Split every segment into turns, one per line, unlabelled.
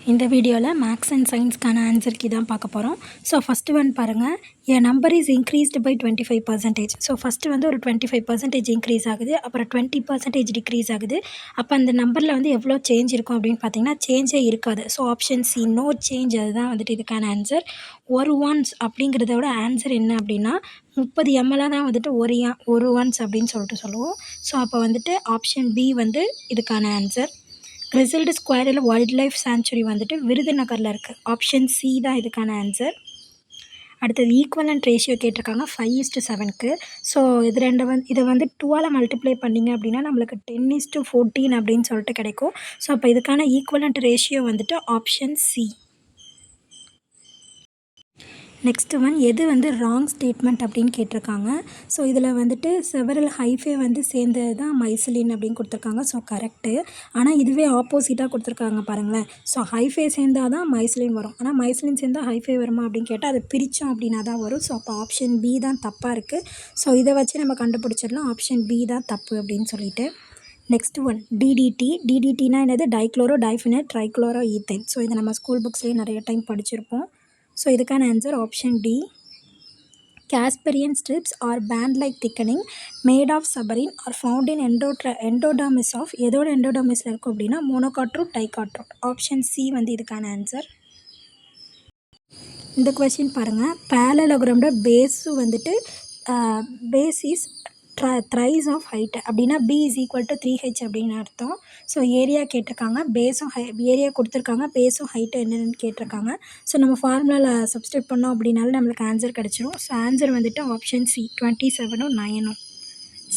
இந்த வீடியோவில் maths and சயின்ஸ்க்கான ஆன்சருக்கு தான் பார்க்க போகிறோம். ஸோ ஃபஸ்ட்டு ஒன் பாருங்கள். A number is increased by 25%. So first வந்து ஒரு 25% இன்க்ரீஸ் ஆகுது, அப்புறம் 20% டிக்ரீஸ் ஆகுது. அப்போ அந்த நம்பரில் வந்து எவ்வளோ சேஞ்ச் இருக்கும் அப்படின்னு பார்த்தீங்கன்னா சேஞ்சே இருக்காது. So option C no change, அதுதான் வந்துட்டு இதுக்கான ஆன்சர். ஒரு ஒன்ஸ் அப்படிங்கிறதோட ஆன்சர் என்ன அப்படின்னா 30 ml தான் வந்துட்டு ஒரு ஒன்ஸ் அப்படின்னு சொல்லுவோம். ஸோ அப்போ வந்துட்டு ஆப்ஷன் பி வந்து இதுக்கான ஆன்சர். கிரிசல்டு ஸ்கொயரில் வைல்ட் லைஃப் சாங்சுரி வந்துட்டு விருதுநகரில் இருக்குது. ஆப்ஷன் சி தான் இதுக்கான ஆன்சர். அடுத்தது ஈக்குவலன்ட் ரேஷியோ கேட்டிருக்காங்க 5:7க்கு. ஸோ இதை வந்து 2ஆல் மல்டிப்ளை பண்ணிங்க அப்படின்னா நம்மளுக்கு 10:14 அப்படின்னு சொல்லிட்டு கிடைக்கும். ஸோ அப்போ இதுக்கான ஈக்குவலன்ட் ரேஷியோ வந்துட்டு ஆப்ஷன் சி. நெக்ஸ்ட்டு ஒன், எது வந்து ராங் ஸ்டேட்மெண்ட் அப்படின்னு கேட்டிருக்காங்க. ஸோ இதில் வந்துட்டு செவரல் ஹைஃபே வந்து சேர்ந்தது தான் மைசிலின் அப்படின்னு கொடுத்துருக்காங்க. So correct. ஆனால் இதுவே ஆப்போசிட்டாக கொடுத்துருக்காங்க பாருங்களேன். ஸோ ஹைஃபே சேர்ந்தால் தான் மைசிலின் வரும், ஆனால் மைசிலின் சேர்ந்தால் ஹைஃபே வருமா அப்படின்னு கேட்டால் அது பிரித்தோம் அப்படின்னா தான் வரும். ஸோ அப்போ ஆப்ஷன் பி தான் தப்பாக இருக்குது. ஸோ இதை வச்சு நம்ம கண்டுபிடிச்சிடலாம் ஆப்ஷன் பி தான் தப்பு அப்படின்னு சொல்லிட்டு. நெக்ஸ்ட் ஒன், டிடிடினா என்னது? Dichloro diphenyl trichloro ethyl. So இதை நம்ம ஸ்கூல் புக்ஸ்லேயே நிறைய டைம் படிச்சிருப்போம். ஸோ இதுக்கான answer option D. Casparian strips are band-like thickening made of suberin are found in endodermis of எதோட எண்டோடர்மிஸில் இருக்கும் அப்படின்னா மோனோகாட்ரூட் டைகாட்ரூட். ஆப்ஷன் சி வந்து இதுக்கான ஆன்சர். இந்த கொஸ்டின் பாருங்கள். பேரலோகிராமோட பேஸும் வந்துட்டு base is thrice of height அப்படின்னா B is equal to 3h அப்படின்னு அர்த்தம். ஸோ ஏரியா கேட்டிருக்காங்க, பேஸும் ஏரியா கொடுத்துருக்காங்க, பேஸும் ஹைட்டும் என்னென்னு கேட்டிருக்காங்க. ஸோ நம்ம ஃபார்முலாவில் சப்ஸ்டியூட் பண்ணோம் அப்படின்னாலும் நம்மளுக்கு ஆன்சர் கிடச்சிரும். ஸோ ஆன்சர் வந்துட்டு ஆப்ஷன் சி 27ம் 9ம்.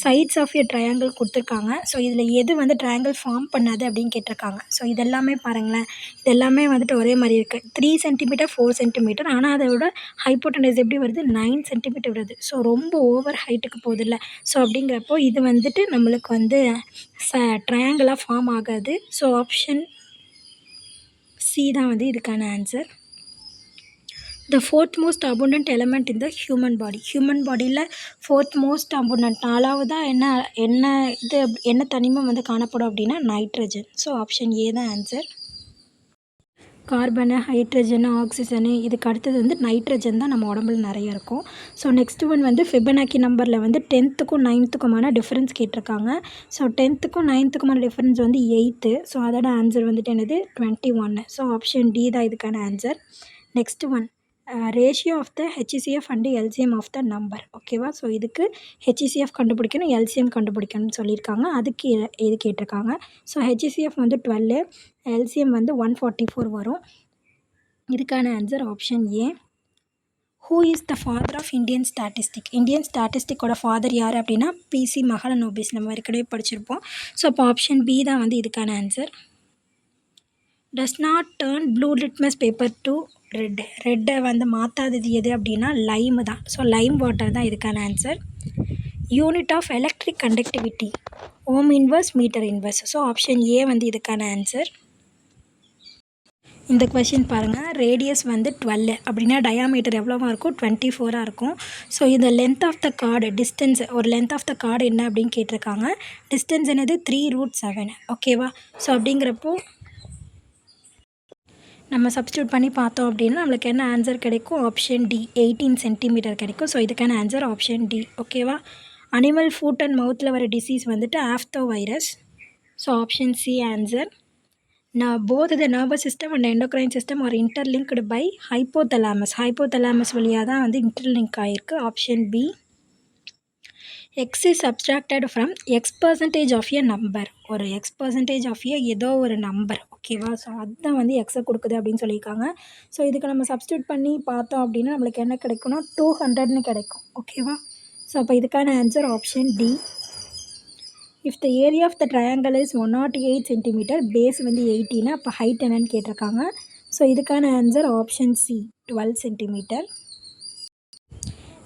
சைட்ஸ் ஆஃப் எ ட்ரையாங்கிள் கொடுத்துருக்காங்க. ஸோ இதில் எது வந்து ட்ரையாங்கிள் ஃபார்ம் பண்ணாது அப்படின்னு கேட்டிருக்காங்க. ஸோ இதெல்லாமே பாருங்களேன், இதெல்லாமே வந்துட்டு ஒரே மாதிரி இருக்குது. 3 cm 4 cm, ஆனால் அதோட ஹைப்போட்டனஸ் எப்படி வருது? 9 cm வருது. ஸோ ரொம்ப ஓவர் ஹைட்டுக்கு போகுது இல்லை? ஸோ அப்படிங்கிறப்போ இது வந்துட்டு நம்மளுக்கு வந்து ட்ரையாங்கிளாக ஃபார்ம் ஆகாது. ஸோ ஆப்ஷன் சி தான் வந்து இதுக்கான answer. The fourth most abundant element in the human body. Human பாடியில் ஃபோர்த் மோஸ்ட் அபுண்டன்ட், நாலாவதாக என்ன தனிமம் வந்து காணப்படும் அப்படின்னா நைட்ரஜன். ஸோ ஆப்ஷன் ஏ தான் ஆன்சர். கார்பனு, ஹைட்ரஜனு, ஆக்சிஜனு, இதுக்கு அடுத்தது வந்து நைட்ரஜன் தான் நம்ம உடம்புல நிறைய இருக்கும். ஸோ நெக்ஸ்ட் ஒன் வந்து ஃபிபனாக்கி நம்பரில் வந்து 10த்துக்கும் 9த்துக்குமான டிஃப்ரென்ஸ் கேட்டிருக்காங்க. ஸோ 10த்துக்கும் 9த்துக்குமான டிஃப்ரென்ஸ் வந்து 8. ஸோ அதோட ஆன்சர் வந்துட்டு என்னது? 21. ஸோ ஆப்ஷன் டி தான் இதுக்கான answer. Next one, ratio of the HCF and LCM of the number. ஓகேவா? ஸோ இதுக்கு ஹெச்சிசிஎஃப் கண்டுபிடிக்கணும், எல்சிஎம் கண்டுபிடிக்கணும்னு சொல்லியிருக்காங்க. அதுக்கு இது கேட்டிருக்காங்க. ஸோ ஹெச்சிசிஎஃப் வந்து 12, எல்சிஎம் வந்து 144 வரும். இதுக்கான answer option A. Who is the father of Indian statistic? Indian ஸ்டாட்டிஸ்டிக்கோட ஃபாதர் யார் அப்படின்னா பிசி மஹலனோபிஸ். நம்ம ஏற்கனவே படிச்சிருப்போம். ஸோ அப்போ ஆப்ஷன் பி தான் வந்து இதுக்கான answer. Does not turn blue litmus paper to ரெட்டை வந்து மாற்றாதது எது அப்படின்னா லைமு தான். ஸோ லைம் வாட்டர் தான் இதுக்கான answer. Unit of electric conductivity ohm inverse metre inverse. So option A வந்து இதுக்கான ஆன்சர். இந்த கொஷின் பாருங்கள். ரேடியஸ் வந்து 12 அப்படின்னா டயாமீட்டர் எவ்வளோவா இருக்கும்? 24 இருக்கும். ஸோ இந்த length of the chord, distance, ஒரு லென்த் ஆஃப் த கார்டு என்ன அப்படின்னு கேட்டிருக்காங்க. டிஸ்டன்ஸ் என்னது? 3√7. ஓகேவா? ஸோ அப்படிங்கிறப்போ நம்ம சப்ஸ்டியூட் பண்ணி பார்த்தோம் அப்படின்னா நம்மளுக்கு என்ன ஆன்சர் கிடைக்கும்? ஆப்ஷன் டி 18 cm கிடைக்கும். ஸோ இதுக்கான ஆன்சர் ஆப்ஷன் டி. ஓகேவா? அனிமல் ஃபுட் அண்ட் மவுத்தில் வர டிசீஸ் வந்துட்டு aphthovirus. So option C answer. Both the nervous system and endocrine system are interlinked by hypothalamus வழியாக தான் வந்து இன்டர்லிங்க் ஆகிருக்கு. Option B. X is subtracted from x% of a number. ஒரு x% of a ஏதோ ஒரு number. ஓகேவா? So அதுதான் வந்து எக்ஸை கொடுக்குது அப்படின்னு சொல்லியிருக்காங்க. ஸோ இதுக்கு நம்ம சப்ஸ்டியூட் பண்ணி பார்த்தோம் அப்படின்னா நம்மளுக்கு என்ன கிடைக்கும்னா 200ன்னு கிடைக்கும். ஓகேவா? ஸோ அப்போ இதுக்கான answer option D. If the area of the triangle is 108 cm, base வந்து 18, அப்போ ஹைட் என்னன்னு கேட்டிருக்காங்க. ஸோ இதுக்கான answer option C 12 cm.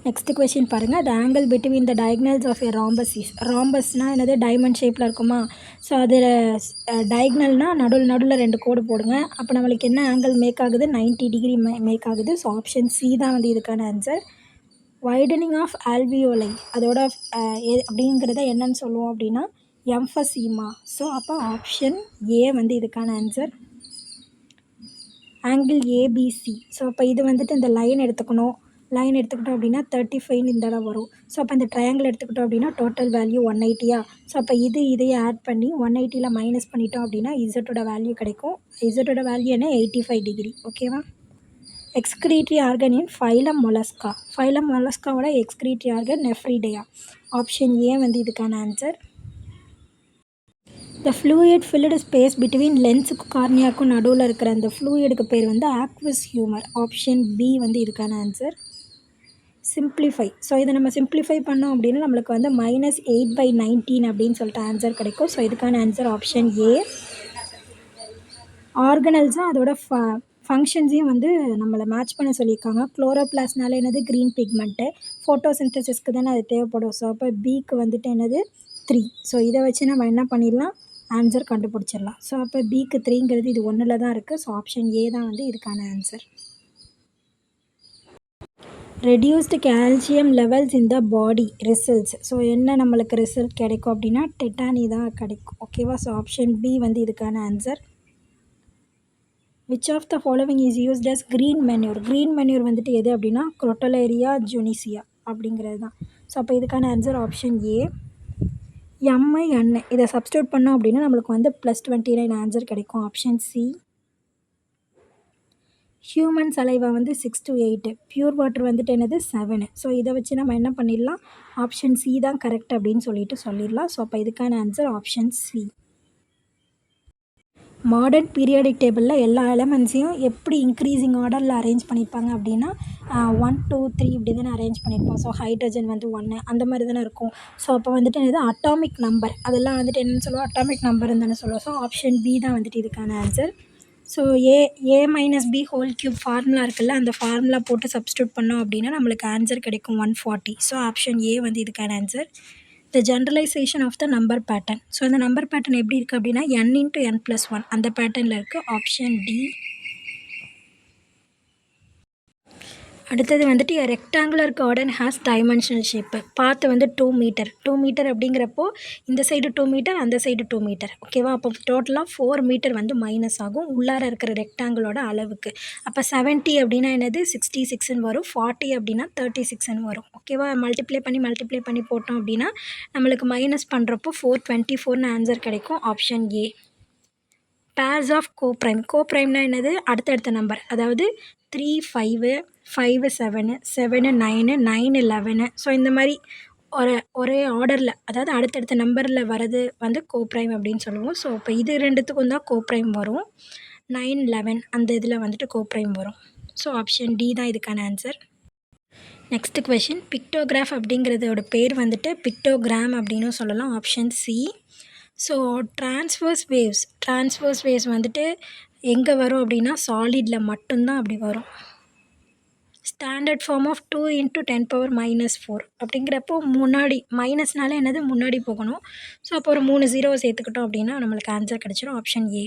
Next question பாருங்கள். The angle between the diagonals of a rhombus. ராம்பஸ்னால் என்னது? டைமண்ட் ஷேப்பில் இருக்குமா? ஸோ அதில் டயக்னல்னால் நடுவில் 2 கோடு போடுங்க. அப்போ நம்மளுக்கு என்ன ஆங்கிள் மேக் ஆகுது? 90 டிகிரி மேக் ஆகுது. ஸோ ஆப்ஷன் சி தான் வந்து இதுக்கான ஆன்சர். வைடனிங் ஆஃப் ஆல்வியோலை, அதோட அப்படிங்கிறத என்னன்னு சொல்லுவோம் அப்படின்னா எம்ஃபசீமா. ஸோ அப்போ ஆப்ஷன் ஏ வந்து இதுக்கான ஆன்சர். Angle ABC. ஸோ அப்போ இது வந்துட்டு இந்த லைன் எடுத்துக்கணும். லைன் எடுத்துக்கிட்டோம் அப்படின்னா 35 இந்த இடம் வரும். ஸோ அப்போ இந்த ட்ரையாங்கிள் எடுத்துக்கிட்டோம் அப்படின்னா டோட்டல் வேல்யூ 180. ஸோ அப்போ இதையும் ஆட் பண்ணி 180ல் மைனஸ் பண்ணிட்டோம் அப்படின்னா இசட்டோட வேல்யூ கிடைக்கும். இசட்டோட வேல்யூ என்ன 85 டிகிரி. ஓகேவா? Excretory organ in phylum mollusca. Phylum மொலஸ்காவோட excretory organ nephridia. Option A வந்து இதுக்கான answer. The fluid filled space between லென்ஸுக்கும் கார்னியாவுக்கும் நடுவில் இருக்கிற அந்த ஃப்ளூயிடுக்கு பேர் வந்து ஆக்வஸ் ஹியூமர். ஆப்ஷன் பி வந்து இதுக்கான ஆன்சர். சிம்ப்ளிஃபை. ஸோ இதை நம்ம சிம்ப்ளிஃபை பண்ணோம் அப்படின்னா நம்மளுக்கு வந்து -8/19 அப்படின்னு சொல்லிட்டு ஆன்சர் கிடைக்கும். ஸோ இதுக்கான ஆன்சர் ஆப்ஷன் ஏ. ஆர்கனல்ஸும் அதோட ஃபங்க்ஷன்ஸையும் வந்து நம்மளை மேட்ச் பண்ண சொல்லியிருக்காங்க. குளோரோபிளாஸ்ட்னால என்னது க்ரீன் பிக்மெண்ட்டு. ஃபோட்டோசிந்தசிஸ்க்கு தானே அது தேவைப்படும். ஸோ அப்போ பிக்கு வந்துட்டு என்னது 3. ஸோ இதை வச்சு நம்ம என்ன பண்ணிடலாம், ஆன்சர் கண்டுபிடிச்சிடலாம். ஸோ அப்போ பிக்கு 3ங்கிறது இது 1ல் தான் இருக்குது. ஸோ ஆப்ஷன் ஏ தான் வந்து இதுக்கான ஆன்சர். ரெடியூஸ்டு கால்சியம் லெவல்ஸ் இன் த பாடி ரிசல்ட்ஸ். ஸோ என்ன நம்மளுக்கு ரிசல்ட் கிடைக்கும் அப்படின்னா டெட்டானி தான் கிடைக்கும். ஓகேவா? ஸோ ஆப்ஷன் பி வந்து இதுக்கான answer. Which of the following is used as green manure. Green manure வந்துட்டு எது அப்படின்னா குரோட்டலேரியா ஜுனிசியா அப்படிங்கிறது தான். ஸோ அப்போ இதுக்கான ஆன்சர் ஆப்ஷன் ஏ. எம்ஐஎன் இதை சப்ஸ்டியூட் பண்ணோம் அப்படின்னா நம்மளுக்கு வந்து +29 ஆன்சர் கிடைக்கும். Option C. ஹியூமன் சலைவா வந்து 6 to 8. பியூர் வாட்டர் வந்துட்டு என்னது 7. ஸோ இதை வச்சு நம்ம என்ன பண்ணிடலாம், ஆப்ஷன் சி தான் கரெக்ட் அப்படின்னு சொல்லிடலாம். ஸோ அப்போ இதுக்கான answer option C. Modern periodic டேபிளில் எல்லா எலமெண்ட்ஸையும் எப்படி இன்க்ரீஸிங் ஆர்டரில் அரேஞ்ச் பண்ணியிருப்பாங்க அப்படின்னா 1 2 3 இப்படி தானே அரேஞ்ச் பண்ணியிருப்போம். ஸோ ஹைட்ரஜன் வந்து 1 அந்த மாதிரி தானே இருக்கும். ஸோ அப்போ வந்துட்டு என்னது அட்டாமிக் நம்பர் அதெல்லாம் வந்துட்டு என்னென்னு சொல்லுவோம், அட்டாமிக் நம்பர்னு தானே சொல்லுவோம். ஸோ ஆப்ஷன் பி தான் வந்துட்டு இதுக்கான answer. So a - b whole cube formula இருக்குல்ல, அந்த ஃபார்முலா போட்டு சப்ஸ்டியூட் பண்ணோம் அப்படின்னா நம்மளுக்கு ஆன்சர் கிடைக்கும் 140. ஸோ ஆப்ஷன் ஏ வந்து இதுக்கான answer. The generalisation of the number pattern. So அந்த நம்பர் பேட்டர்ன் எப்படி இருக்குது அப்படின்னா n × n+1 அந்த பேட்டர்னில் இருக்குது. Option D. அடுத்தது வந்துட்டு rectangular garden has dimensional shape. பாத்து வந்து 2 மீட்டர். 2 மீட்டர் அப்படிங்கிறப்போ இந்த சைடு 2 மீட்டர் அந்த சைடு 2 மீட்டர். ஓகேவா? அப்போ டோட்டலாக 4 மீட்டர் வந்து மைனஸ் ஆகும் உள்ளார இருக்கிற ரெக்டாங்கிளோட அளவுக்கு. அப்போ 70 அப்படின்னா என்னது 66ன்னு வரும். 40 அப்படின்னா 36ன்னு வரும். ஓகேவா? மல்டிப்ளை பண்ணி போட்டோம் அப்படின்னா நம்மளுக்கு மைனஸ் பண்ணுறப்போ 424ன்னு ஆன்சர் கிடைக்கும். Option A. Pairs of coprime. கோப்ரைம்னா என்னது, அடுத்தடுத்த நம்பர். அதாவது 3 5 5 7 7 9 9 11. ஸோ இந்த மாதிரி ஒரே ஆர்டரில், அதாவது அடுத்தடுத்த நம்பரில் வர்றது வந்து கோப்ரைம் அப்படின்னு சொல்லுவோம். ஸோ இப்போ இது ரெண்டுத்துக்கும் தான் கோப்ரைம் வரும். 9 11 அந்த இதில் வந்துட்டு கோப்ரைம் வரும். ஸோ ஆப்ஷன் டி தான் இதுக்கான ஆன்சர். Next question. பிக்டோகிராஃப் அப்படிங்கிறதோட பேர் வந்துட்டு பிக்டோகிராம் அப்படின்னு சொல்லலாம். Option C. So transverse waves வந்துட்டு எங்கே வரும் அப்படின்னா சாலிடில் மட்டும்தான் அப்படி வரும். ஸ்டாண்டர்ட் ஃபார்ம் ஆஃப் 2 × 10⁻⁻⁴ அப்படிங்கிறப்போ முன்னாடி மைனஸ்னால என்னது முன்னாடி போகணும். ஸோ அப்போ ஒரு 3 0 சேர்த்துக்கிட்டோம் அப்படின்னா நம்மளுக்கு ஆன்சர் கிடச்சிரும். Option A.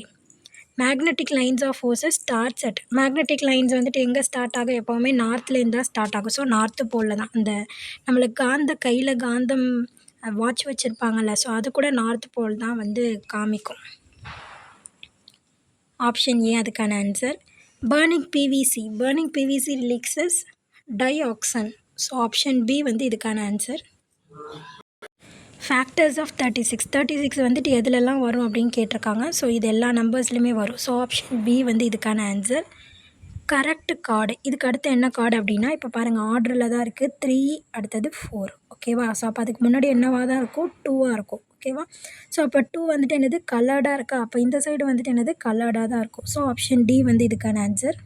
Magnetic lines of forces starts at. Magnetic lines வந்துட்டு எங்கே ஸ்டார்ட் ஆகும், எப்போவுமே நார்த்லேருந்து தான் ஸ்டார்ட் ஆகும். ஸோ நார்த்து போலில் தான். அந்த நம்மளுக்கு கையில் காந்தம் வாட்ச் வச்சுருப்பாங்கல்ல, ஸோ அது கூட நார்த் போல் தான் வந்து காமிக்கும். ஆப்ஷன் ஏ அதுக்கான answer. Burning PVC releases dioxin. So option B வந்து இதுக்கான ஆன்சர். ஃபேக்டர்ஸ் ஆஃப் 36 வந்துட்டு எதுலெல்லாம் வரும் அப்படின்னு கேட்டிருக்காங்க. ஸோ இது எல்லா நம்பர்ஸ்லையுமே வரும். ஸோ ஆப்ஷன் பி வந்து இதுக்கான ஆன்சர். Correct card. இதுக்கு அடுத்து என்ன கார்டு அப்படின்னா இப்போ பாருங்கள் ஆர்டரில் தான் இருக்குது. 3 அடுத்தது 4. ஓகேவா? ஸோ அப்போ அதுக்கு முன்னாடி என்னவாக தான் இருக்கும், 2ஆக இருக்கும். ஓகேவா? ஸோ அப்போ 2 வந்துட்டு என்னது கலர்டாக இருக்கா, அப்போ இந்த சைடு வந்துட்டு என்னது கலர்டாக தான் இருக்கும். ஸோ ஆப்ஷன் டி வந்து இதுக்கான ஆன்சர்.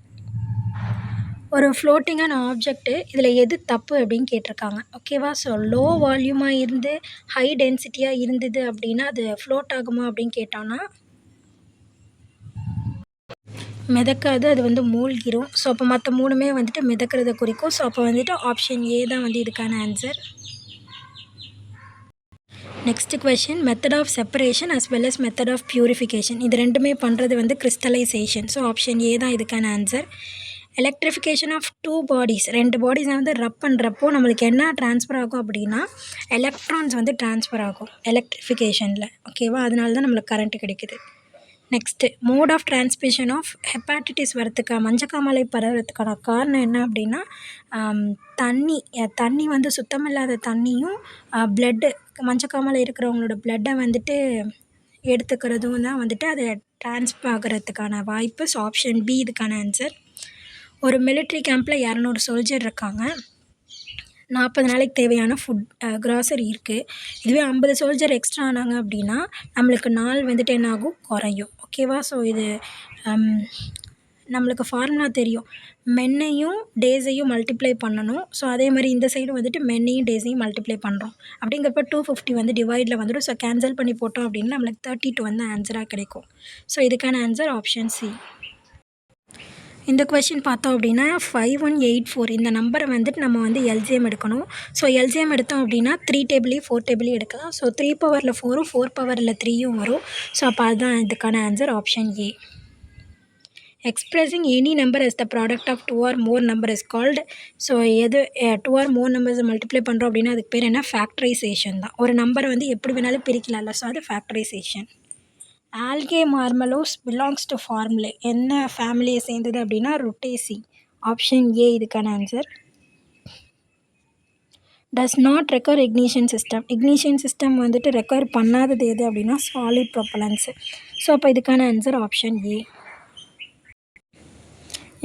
ஒரு ஃப்ளோட்டிங்கான ஆப்ஜெக்ட்டு இதில் எது தப்பு அப்படின்னு கேட்டிருக்காங்க. ஓகேவா? ஸோ லோ வால்யூமாக இருந்து ஹை டென்சிட்டியாக இருந்தது அப்படின்னா அது ஃப்ளோட் ஆகுமா அப்படின்னு கேட்டோன்னா மிதக்காது, அது வந்து மூழ்கிரும். ஸோ அப்போ மற்ற 3மே வந்துட்டு மிதக்கிறத குறிக்கும். ஸோ அப்போ வந்துட்டு ஆப்ஷன் ஏ தான் வந்து இதுக்கான answer. Next question. Method of separation as well as method of purification. இது ரெண்டுமே பண்ணுறது வந்து கிறிஸ்டலைசேஷன். ஸோ ஆப்ஷன் ஏ தான் இதுக்கான ஆன்சர். Electrification of 2 bodies. 2 பாடிஸை வந்து ரப் பண்ணுறப்போ நம்மளுக்கு என்ன ட்ரான்ஸ்ஃபர் ஆகும் அப்படின்னா எலக்ட்ரான்ஸ் வந்து ட்ரான்ஸ்ஃபர் ஆகும் எலக்ட்ரிஃபிகேஷனில். ஓகேவா? அதனால தான் நம்மளுக்கு கரண்ட்டு கிடைக்குது. Next mode of transmission of hepatitis வரத்துக்கு மஞ்சக்காமலை பரவுறதுக்கான காரணம் என்ன அப்படின்னா தண்ணி வந்து சுத்தமில்லாத தண்ணியும் ப்ளட்டு மஞ்சக்காமலை இருக்கிறவங்களோட ப்ளட்டை வந்துட்டு எடுத்துக்கிறதும் தான் வந்துட்டு அதை ட்ரான்ஸ்ஃபர் ஆகிறதுக்கான வாய்ப்பு. ஸோ ஆப்ஷன் பி இதுக்கான ஆன்சர். ஒரு மிலிட்ரி கேம்பில் 200 சோல்ஜர் இருக்காங்க. 40 நாளைக்கு தேவையான க்ராசரி இருக்குது. இதுவே 50 சோல்ஜர் எக்ஸ்ட்ரா ஆனாங்க அப்படின்னா நம்மளுக்கு நாள் வந்துட்டு என்ன ஆகும், குறையும். ஓகேவா? ஸோ இது நம்மளுக்கு ஃபார்முலா தெரியும். மென்னையும் டேஸையும் மல்டிப்ளை பண்ணணும். ஸோ அதே மாதிரி இந்த சைடு வந்துட்டு மென்னையும் டேஸையும் மல்டிப்ளை பண்ணுறோம். அப்படிங்கிறப்ப 250 வந்து டிவைடில் வந்துடும். ஸோ கேன்சல் பண்ணி போட்டோம் அப்படின்னா நம்மளுக்கு 32 வந்து ஆன்சராக கிடைக்கும். ஸோ இதுக்கான ஆன்சர் ஆப்ஷன் சி. இந்த கொஷின் பார்த்தோம் அப்படின்னா 5184 இந்த நம்பரை வந்துட்டு நம்ம வந்து எல்சிஎம் எடுக்கணும். ஸோ எல்சிஎம் எடுத்தோம் அப்படின்னா 3 டேபிளையும் 4 டேபிளையும் எடுக்கலாம். ஸோ 3 பவரில் 4ம் 4 பவரில் 3யும் வரும். ஸோ அப்போ அதுதான் இதுக்கான answer option A. Expressing any number is the product of 2 or more number is called. So 2 or more நம்பர்ஸை மல்டிப்ளை பண்ணுறோம் அப்படின்னா அதுக்கு பேர் என்ன, ஃபேக்டரைசேஷன் தான். ஒரு நம்பரை வந்து எப்படி வேணாலும் பிரிக்கலாம்ல, ஸோ அது ஃபேக்டரைசேஷன். ஆல்கே மார்மலோஸ் பிலாங்ஸ் டு ஃபார்முலே என்ன ஃபேமிலியை சேர்ந்தது அப்படின்னா ருட்டேசி. ஆப்ஷன் ஏ இதுக்கான answer. Does not recover ignition system. Ignition system வந்துட்டு ரெக்கவர் பண்ணாதது எது அப்படின்னா சாலிட் ப்ரொப்பலன்ஸு. ஸோ அப்போ இதுக்கான answer option A.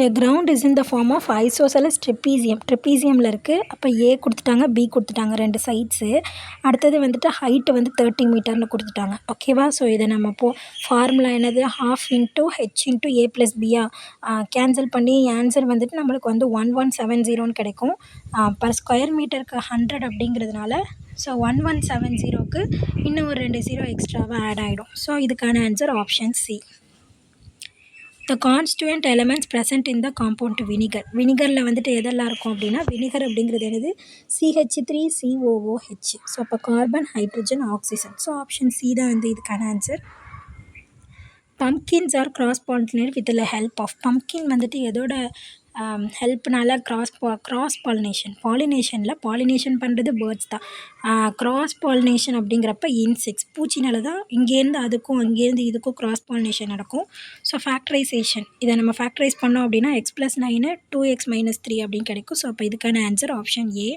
A ground is in the form of isosceles trapezium. ட்ரெப்பீசியமில் இருக்குது. அப்போ ஏ கொடுத்துட்டாங்க, பி கொடுத்துட்டாங்க 2 சைட்ஸு. அடுத்தது வந்துட்டு ஹைட்டு வந்து 30 மீட்டர்னு கொடுத்துட்டாங்க. ஓகேவா? ஸோ இதை நம்ம ஃபார்முலா என்னது, ½ × h × a + b கேன்சல் பண்ணி ஆன்சர் வந்துட்டு நம்மளுக்கு வந்து 1170ன்னு கிடைக்கும். பர் ஸ்கொயர் மீட்டருக்கு 100 அப்படிங்கிறதுனால ஸோ 1170க்கு இன்னும் ஒரு 2 0 எக்ஸ்ட்ராவாக ஆட் ஆகிடும். ஸோ இதுக்கான answer option C. The constituent elements present in the compound vinegar. வினிகரில் வந்துட்டு எதெல்லாம் இருக்கும் அப்படின்னா வினிகர் அப்படிங்கிறது என்னது, CH3COOH. ஸோ அப்போ carbon, hydrogen, oxygen. So option C தான் வந்து இதுக்கான answer. Pumpkins are cross pollinated with the help of. Pumpkin வந்துட்டு எதோட ஹெல்ப்னால கிராஸ் பாலினேஷன் பண்ணுறது பேர்ட்ஸ் தான். கிராஸ் பாலினேஷன் அப்படிங்கிறப்ப இன்செக்ட்ஸ் பூச்சினால தான் இங்கேருந்து அதுக்கும் அங்கேருந்து இதுக்கும் கிராஸ் பாலினேஷன் நடக்கும். ஸோ ஃபேக்டரைசேஷன் இதை நம்ம ஃபேக்டரைஸ் பண்ணோம் அப்படின்னா x + 9 2x - 3 அப்படின்னு கிடைக்கும். ஸோ அப்போ இதுக்கான ஆன்சர் ஆப்ஷன் ஏ.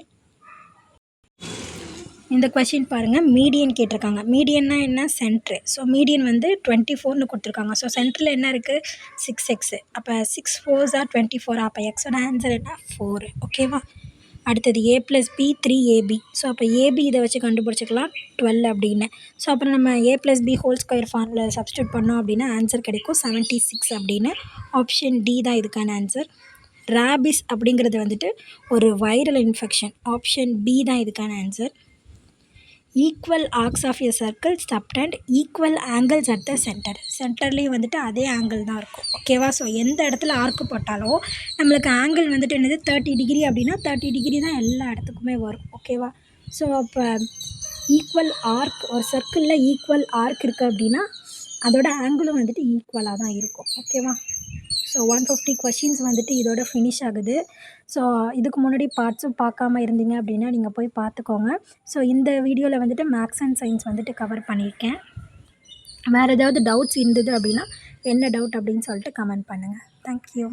இந்த கொஷின் பாருங்கள், மீடியன் கேட்டிருக்காங்க. மீடியன்னா என்ன, சென்ட்ரு. ஸோ மீடியன் வந்து 24ன்னு கொடுத்துருக்காங்க. ஸோ சென்டரில் என்ன இருக்குது, 6x. அப்போ 6 4s are 24. அப்போ எக்ஸோட ஆன்சர் என்ன, 4. ஓகேவா? அடுத்தது a + b 3ab. ஸோ அப்போ ஏபி இதை வச்சு கண்டுபிடிச்சிக்கலாம் 12 அப்படின்னு. ஸோ அப்புறம் நம்ம a + b whole square formula substitute பண்ணோம் அப்படின்னா ஆன்சர் கிடைக்கும் 76 அப்படின்னு. ஆப்ஷன் டி தான் இதுக்கான ஆன்சர். ரேபிஸ் அப்படிங்கிறது வந்துட்டு ஒரு வைரல் இன்ஃபெக்ஷன். ஆப்ஷன் பி தான் இதுக்கான answer. Equal arcs of a circle subtend equal angles at the centre. சென்டர்லேயும் வந்துட்டு அதே ஆங்கிள் தான் இருக்கும். ஓகேவா? ஸோ எந்த இடத்துல ஆர்க்கு போட்டாலும் நம்மளுக்கு ஆங்கிள் வந்துட்டு என்னது 30 டிகிரி அப்படின்னா 30 டிகிரி தான் எல்லா இடத்துக்குமே வரும். ஓகேவா? ஸோ அப்போ ஈக்குவல் ஆர்க், ஒரு சர்க்கிளில் ஈக்குவல் ஆர்க் இருக்குது அப்படின்னா அதோட ஆங்கிளும் வந்துட்டு ஈக்குவலாக தான் இருக்கும். ஓகேவா? ஸோ 150 கொஷின்ஸ் வந்துட்டு இதோட ஃபினிஷ் ஆகுது. ஸோ இதுக்கு முன்னாடி பார்ட்ஸும் பார்க்காம இருந்தீங்க அப்படின்னா நீங்கள் போய் பார்த்துக்கோங்க. ஸோ இந்த வீடியோவில் வந்துட்டு மேக்ஸ் அண்ட் சயின்ஸ் வந்துட்டு கவர் பண்ணியிருக்கேன். வேறு ஏதாவது டவுட்ஸ் இருந்தது அப்படின்னா என்ன டவுட் அப்படின்னு சொல்லிட்டு கமெண்ட் பண்ணுங்கள். தேங்க்யூ.